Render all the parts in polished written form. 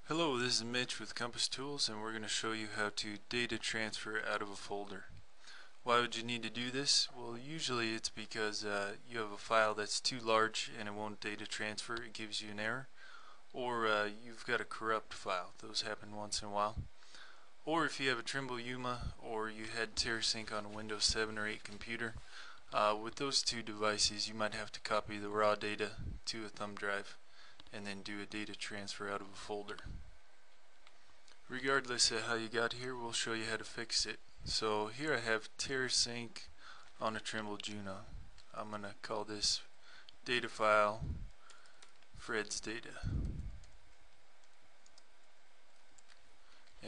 Hello, this is Mitch with Compass Tools, and we're going to show you how to data transfer out of a folder. Why would you need to do this? Well, usually it's because you have a file that's too large and it won't data transfer, it gives you an error. Or you've got a corrupt file, those happen once in a while. Or if you have a Trimble Yuma or you had TerraSync on a Windows 7 or 8 computer, with those two devices you might have to copy the raw data to a thumb drive and then do a data transfer out of a folder. Regardless of how you got here, we'll show you how to fix it. So here I have TerraSync on a Trimble Juno. I'm going to call this data file Fred's data,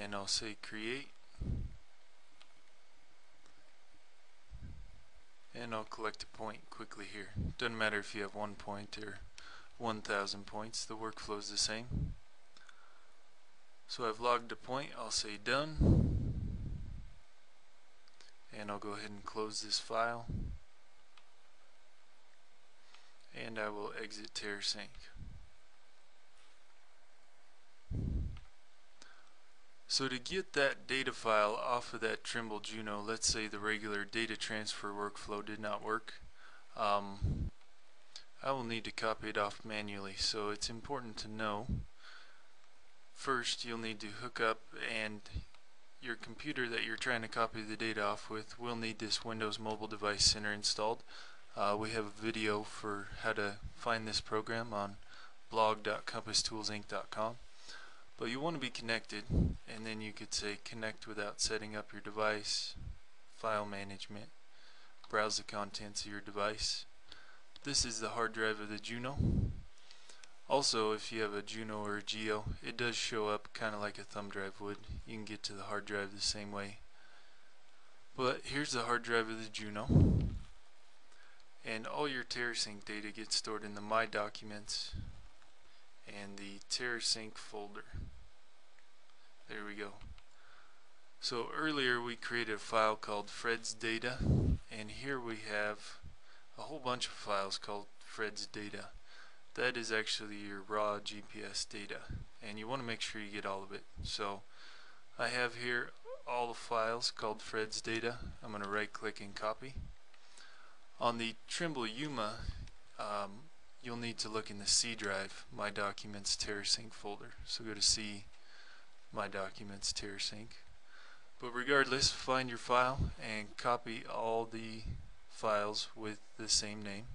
and I'll say create, and I'll collect a point quickly here. Doesn't matter if you have 1 point or 1,000 points, the workflow is the same. So I've logged a point, I'll say done, and I'll go ahead and close this file, and I will exit TerraSync. So to get that data file off of that Trimble Juno, let's say the regular data transfer workflow did not work, I will need to copy it off manually. So it's important to know, first you'll need to hook up, and your computer that you're trying to copy the data off with will need this Windows Mobile Device Center installed. We have a video for how to find this program on blog.compasstoolsinc.com. But you want to be connected, and then you could say connect without setting up your device, file management, browse the contents of your device. This is the hard drive of the Juno. Also, if you have a Juno or a Geo, it does show up kind of like a thumb drive would. You can get to the hard drive the same way. But here's the hard drive of the Juno, and all your TerraSync data gets stored in the My Documents and the TerraSync folder. There we go. So earlier we created a file called Fred's data, and here we have a whole bunch of files called Fred's data. That is actually your raw GPS data, and you want to make sure you get all of it. So I have here all the files called Fred's data. I'm going to right click and copy. On the Trimble Yuma, you'll need to look in the C drive, My Documents TerraSync folder. So go to C, My Documents TerraSync. But regardless, find your file and copy all the files with the same name,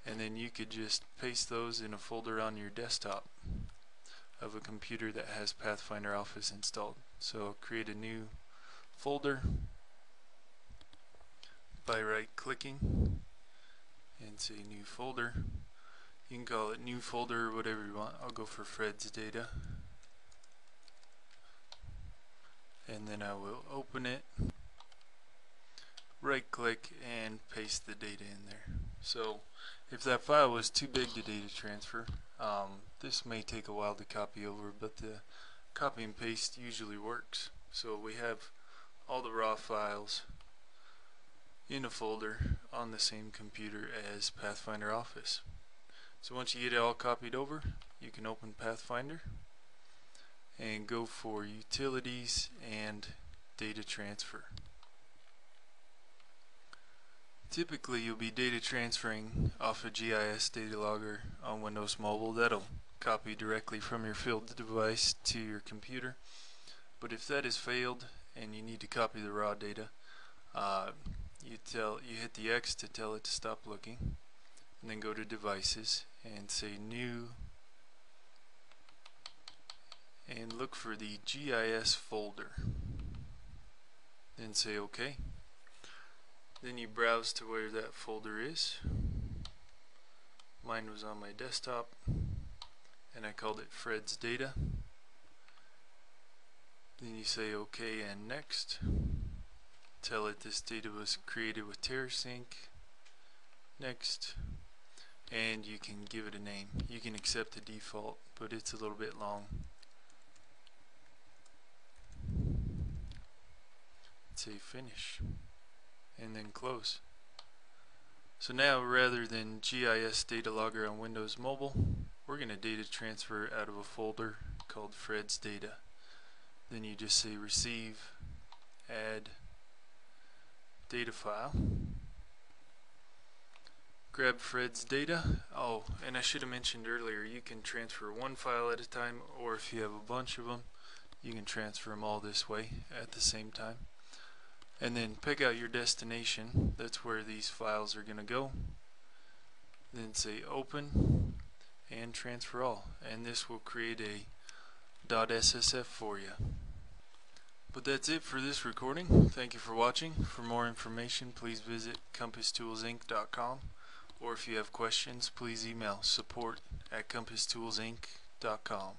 and then you could just paste those in a folder on your desktop of a computer that has Pathfinder Office installed. So create a new folder by right clicking and say new folder. You can call it new folder or whatever you want. I'll go for Fred's data, and then I will open it, right click, and paste the data in there. So if that file was too big to data transfer, this may take a while to copy over, but the copy and paste usually works. So we have all the raw files in a folder on the same computer as Pathfinder Office. So once you get it all copied over, you can open Pathfinder and go for Utilities and Data Transfer. Typically you'll be data transferring off a GIS data logger on Windows Mobile. That'll copy directly from your field device to your computer. But if that has failed and you need to copy the raw data, you hit the X to tell it to stop looking, and then go to Devices and say New, and look for the GIS folder, then say OK. Then you browse to where that folder is. Mine was on my desktop, and I called it Fred's data. Then you say OK and next. Tell it this data was created with TerraSync. Next. And you can give it a name. You can accept the default, but it's a little bit long. Say finish, and then close. So now, rather than GIS data logger on Windows Mobile, we're going to data transfer out of a folder called Fred's Data. Then you just say receive, add, data file. Grab Fred's data. Oh, and I should have mentioned earlier, you can transfer one file at a time, or if you have a bunch of them, you can transfer them all this way at the same time. And then pick out your destination. That's where these files are going to go. Then say open and transfer all, and this will create a .ssf for you. But that's it for this recording. Thank you for watching. For more information, please visit CompassToolsInc.com, or if you have questions, please email support@CompassToolsInc.com.